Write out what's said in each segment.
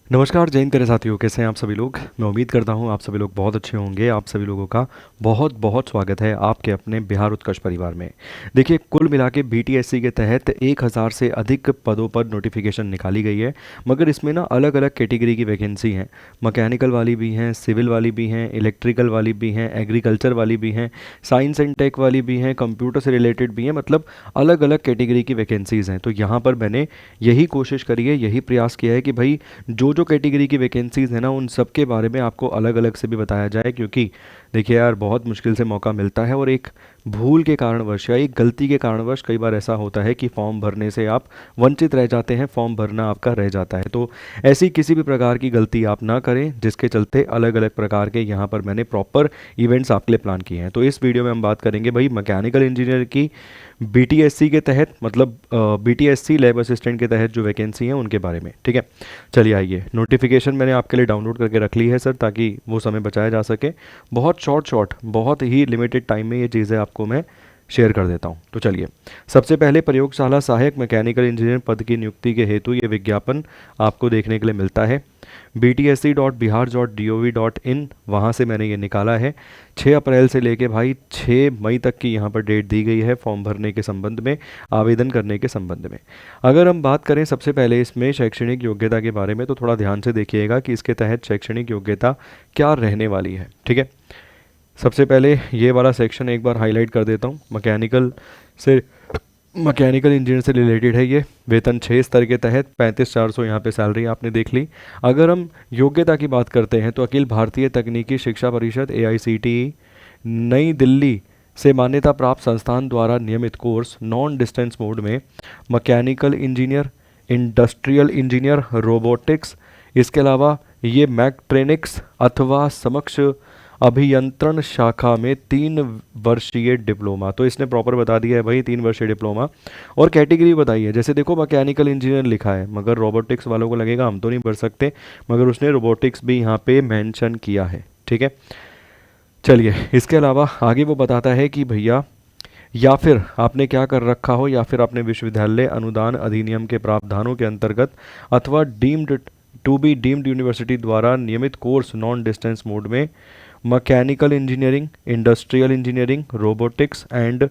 नमस्कार जय हिंद प्यारे साथियों, कैसे हैं आप सभी लोग। मैं उम्मीद करता हूं आप सभी लोग बहुत अच्छे होंगे। आप सभी लोगों का बहुत बहुत स्वागत है आपके अपने बिहार उत्कर्ष परिवार में। देखिए, कुल मिला के बीटीएससी के तहत 1000 से अधिक पदों पर नोटिफिकेशन निकाली गई है, मगर इसमें ना अलग अलग कैटेगरी की वैकेंसी हैं। मैकेनिकल वाली भी हैं, सिविल वाली भी हैं, इलेक्ट्रिकल वाली भी हैं, एग्रीकल्चर वाली भी हैं, साइंस एंड टेक वाली भी हैं, कंप्यूटर से रिलेटेड भी हैं। मतलब अलग अलग कैटेगरी की वैकेंसीज़ हैं। तो यहाँ पर मैंने यही कोशिश करी है, यही प्रयास किया है कि भाई जो जो कैटेगरी की वैकेंसीज़ है ना, उन सब के बारे में आपको अलग अलग से भी बताया जाए। क्योंकि देखिए यार, बहुत मुश्किल से मौका मिलता है और एक भूल के कारणवश या एक गलती के कारणवश कई बार ऐसा होता है कि फॉर्म भरने से आप वंचित रह जाते हैं, फॉर्म भरना आपका रह जाता है। तो ऐसी किसी भी प्रकार की गलती आप ना करें, जिसके चलते अलग अलग प्रकार के यहाँ पर मैंने प्रॉपर इवेंट्स आपके लिए प्लान किए हैं। तो इस वीडियो में हम बात करेंगे भाई मैकेनिकल इंजीनियर की बीटीएससी के तहत, मतलब बीटीएससी लैब असिस्टेंट के तहत जो वैकेंसी हैं उनके बारे में। ठीक है, चलिए आइए। नोटिफिकेशन मैंने आपके लिए डाउनलोड करके रख ली है सर, ताकि वो समय बचाया जा सके। बहुत शॉर्ट बहुत ही लिमिटेड टाइम में ये चीज़ें आपको मैं शेयर कर देता हूँ। तो चलिए, सबसे पहले प्रयोगशाला सहायक मैकेनिकल इंजीनियर पद की नियुक्ति के हेतु ये विज्ञापन आपको देखने के लिए मिलता है btsc.bihar.gov.in, वहाँ से मैंने ये निकाला है। 6 अप्रैल से लेके भाई 6 मई तक की यहाँ पर डेट दी गई है फॉर्म भरने के संबंध में, आवेदन करने के संबंध में। अगर हम बात करें सबसे पहले इसमें शैक्षणिक योग्यता के बारे में, तो थोड़ा ध्यान से देखिएगा कि इसके तहत शैक्षणिक योग्यता क्या रहने वाली है। ठीक है, सबसे पहले ये वाला सेक्शन एक बार हाईलाइट कर देता हूँ। मैकेनिकल इंजीनियर से रिलेटेड है ये। वेतन 6 स्तर के तहत 35,400 यहाँ पे सैलरी आपने देख ली। अगर हम योग्यता की बात करते हैं तो अखिल भारतीय तकनीकी शिक्षा परिषद AICTE नई दिल्ली से मान्यता प्राप्त संस्थान द्वारा नियमित कोर्स नॉन डिस्टेंस मोड में mechanical engineer, industrial engineer, robotics, इसके अलावा ये मैकट्रॉनिक्स अथवा समक्ष अभियंत्रण शाखा में 3 वर्षीय डिप्लोमा। तो इसने प्रॉपर बता दिया है भाई, 3 वर्षीय डिप्लोमा। और कैटेगरी बताई है, जैसे देखो मैकेनिकल इंजीनियर लिखा है, मगर रोबोटिक्स वालों को लगेगा हम तो नहीं भर सकते, मगर उसने रोबोटिक्स भी यहाँ पे मेंशन किया है। ठीक है, चलिए इसके अलावा आगे वो बताता है कि भैया या फिर आपने क्या कर रखा हो, या फिर आपने विश्वविद्यालय अनुदान अधिनियम के प्रावधानों के अंतर्गत अथवा डीम्ड यूनिवर्सिटी द्वारा नियमित कोर्स नॉन डिस्टेंस मोड में mechanical engineering, industrial engineering, robotics and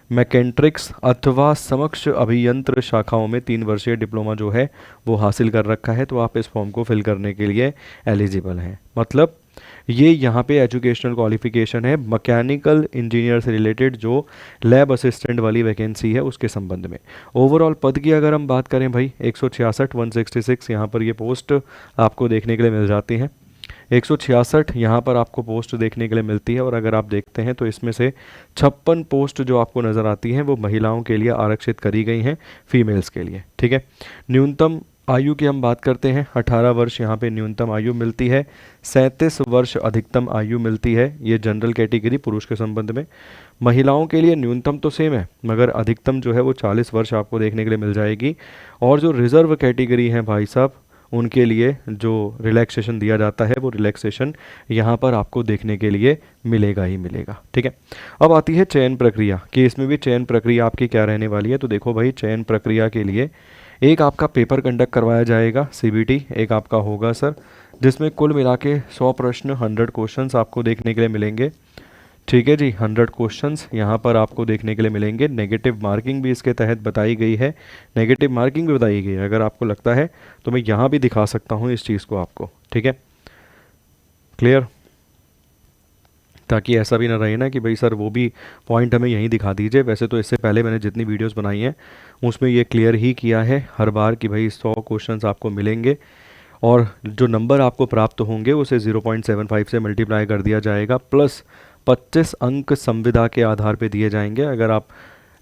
mechatronics अथवा समक्ष अभियंत्र शाखाओं में 3 वर्षीय डिप्लोमा जो है वो हासिल कर रखा है, तो आप इस फॉर्म को फिल करने के लिए एलिजिबल हैं। मतलब ये यहाँ पे एजुकेशनल क्वालिफिकेशन है मैकेनिकल इंजीनियर से रिलेटेड जो लैब असिस्टेंट वाली वैकेंसी है उसके संबंध में। ओवरऑल पद की अगर हम बात करें भाई, 166 यहाँ पर ये पोस्ट आपको देखने के लिए मिल जाती हैं। 166 यहाँ पर आपको पोस्ट देखने के लिए मिलती है। और अगर आप देखते हैं तो इसमें से 56 पोस्ट जो आपको नज़र आती हैं वो महिलाओं के लिए आरक्षित करी गई हैं, फीमेल्स के लिए। ठीक है, न्यूनतम आयु की हम बात करते हैं, 18 वर्ष यहाँ पे न्यूनतम आयु मिलती है, 37 वर्ष अधिकतम आयु मिलती है। ये जनरल कैटेगरी पुरुष के संबंध में। महिलाओं के लिए न्यूनतम तो सेम है, मगर अधिकतम जो है वो 40 वर्ष आपको देखने के लिए मिल जाएगी। और जो रिजर्व कैटेगरी है भाई साहब, उनके लिए जो रिलैक्सेशन दिया जाता है वो रिलैक्सेशन यहाँ पर आपको देखने के लिए मिलेगा ही मिलेगा। ठीक है, अब आती है चयन प्रक्रिया कि इसमें भी चयन प्रक्रिया आपकी क्या रहने वाली है। तो देखो भाई, चयन प्रक्रिया के लिए एक आपका पेपर कंडक्ट करवाया जाएगा, CBT एक आपका होगा सर, जिसमें कुल मिला के 100 प्रश्न, 100 क्वेश्चंस आपको देखने के लिए मिलेंगे। ठीक है जी, 100 क्वेश्चंस यहाँ पर आपको देखने के लिए मिलेंगे। नेगेटिव मार्किंग भी इसके तहत बताई गई है, नेगेटिव मार्किंग भी बताई गई है। अगर आपको लगता है तो मैं यहाँ भी दिखा सकता हूँ इस चीज़ को आपको। ठीक है, क्लियर, ताकि ऐसा भी ना रहे ना कि भाई सर वो भी पॉइंट हमें यहीं दिखा दीजिए। वैसे तो इससे पहले मैंने जितनी वीडियोस बनाई हैं उसमें ये क्लियर ही किया है हर बार कि भाई 100 क्वेश्चंस आपको मिलेंगे, और जो नंबर आपको प्राप्त होंगे उसे 0.75 से मल्टीप्लाई कर दिया जाएगा, प्लस 25 अंक संविदा के आधार पे दिए जाएंगे। अगर आप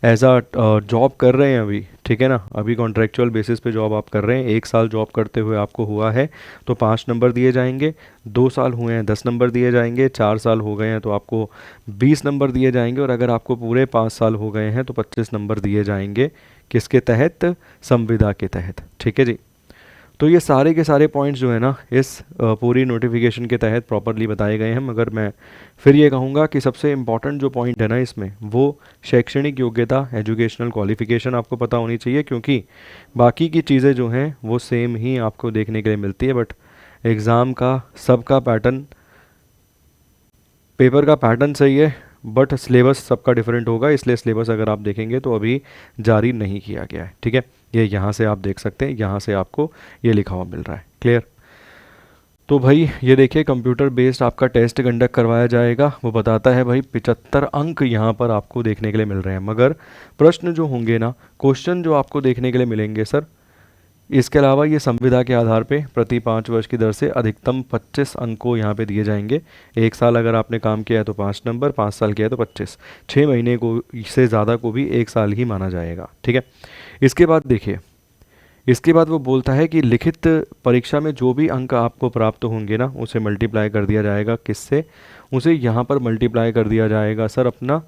एज अ जॉब कर रहे हैं अभी, ठीक है ना, अभी कॉन्ट्रेक्चुअल बेसिस पे जॉब आप कर रहे हैं, 1 साल जॉब करते हुए आपको हुआ है तो 5 नंबर दिए जाएंगे, 2 साल हुए हैं 10 नंबर दिए जाएंगे, 4 साल हो गए हैं तो आपको 20 नंबर दिए जाएंगे, और अगर आपको पूरे 5 साल हो गए हैं तो 25 नंबर दिए जाएंगे। किसके तहत? संविदा के तहत। ठीक है जी, तो ये सारे के सारे पॉइंट्स जो है ना इस पूरी नोटिफिकेशन के तहत प्रॉपरली बताए गए हैं, मगर मैं फिर ये कहूँगा कि सबसे इम्पॉर्टेंट जो पॉइंट है ना इसमें वो शैक्षणिक योग्यता, एजुकेशनल क्वालिफिकेशन आपको पता होनी चाहिए, क्योंकि बाकी की चीज़ें जो हैं वो सेम ही आपको देखने के लिए मिलती है, बट एग्ज़ाम का सबका पैटर्न, पेपर का पैटर्न सही है बट सिलेबस सबका डिफरेंट होगा, इसलिए सिलेबस अगर आप देखेंगे तो अभी जारी नहीं किया गया है। ठीक है, ये यहाँ से आप देख सकते हैं, यहाँ से आपको ये लिखा हुआ मिल रहा है। क्लियर? तो भाई ये देखिए कंप्यूटर बेस्ड आपका टेस्ट कंडक्ट करवाया जाएगा, वो बताता है भाई 75 अंक यहाँ पर आपको देखने के लिए मिल रहे हैं, मगर प्रश्न जो होंगे ना, क्वेश्चन जो आपको देखने के लिए मिलेंगे सर, इसके अलावा ये संविदा के आधार पे प्रति 5 वर्ष की दर से अधिकतम 25 अंक को यहाँ पे दिए जाएंगे। 1 साल अगर आपने काम किया है तो 5 नंबर, 5 साल किया है तो 25, 6 महीने को से ज़्यादा को भी 1 साल ही माना जाएगा। ठीक है, इसके बाद देखिए, इसके बाद वो बोलता है कि लिखित परीक्षा में जो भी अंक आपको प्राप्त होंगे ना उसे मल्टीप्लाई कर दिया जाएगा, किससे? उसे यहाँ पर मल्टीप्लाई कर दिया जाएगा सर अपना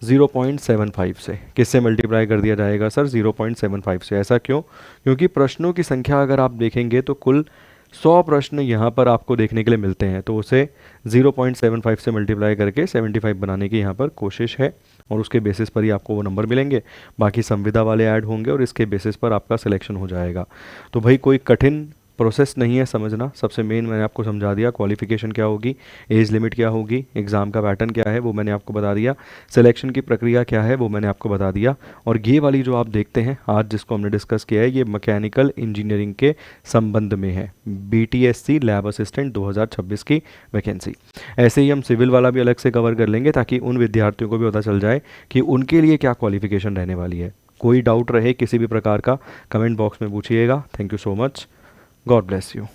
0.75 से। किससे मल्टीप्लाई कर दिया जाएगा सर? 0.75 से। ऐसा क्यों? क्योंकि प्रश्नों की संख्या अगर आप देखेंगे तो कुल 100 प्रश्न यहाँ पर आपको देखने के लिए मिलते हैं, तो उसे 0.75 से मल्टीप्लाई करके 75 बनाने की यहाँ पर कोशिश है, और उसके बेसिस पर ही आपको वो नंबर मिलेंगे। बाकी संविदा वाले ऐड होंगे और इसके बेसिस पर आपका सिलेक्शन हो जाएगा। तो भाई कोई कठिन प्रोसेस नहीं है समझना। सबसे मेन मैंने आपको समझा दिया, क्वालिफिकेशन क्या होगी, एज लिमिट क्या होगी, एग्ज़ाम का पैटर्न क्या है वो मैंने आपको बता दिया, सिलेक्शन की प्रक्रिया क्या है वो मैंने आपको बता दिया। और ये वाली जो आप देखते हैं आज जिसको हमने डिस्कस किया है, ये मैकेनिकल इंजीनियरिंग के संबंध में है, BTSC लैब असिस्टेंट 2026 की वैकेंसी। ऐसे ही हम सिविल वाला भी अलग से कवर कर लेंगे ताकि उन विद्यार्थियों को भी पता चल जाए कि उनके लिए क्या क्वालिफिकेशन रहने वाली है। कोई डाउट रहे किसी भी प्रकार का, कमेंट बॉक्स में पूछिएगा। Thank you so much. God bless you.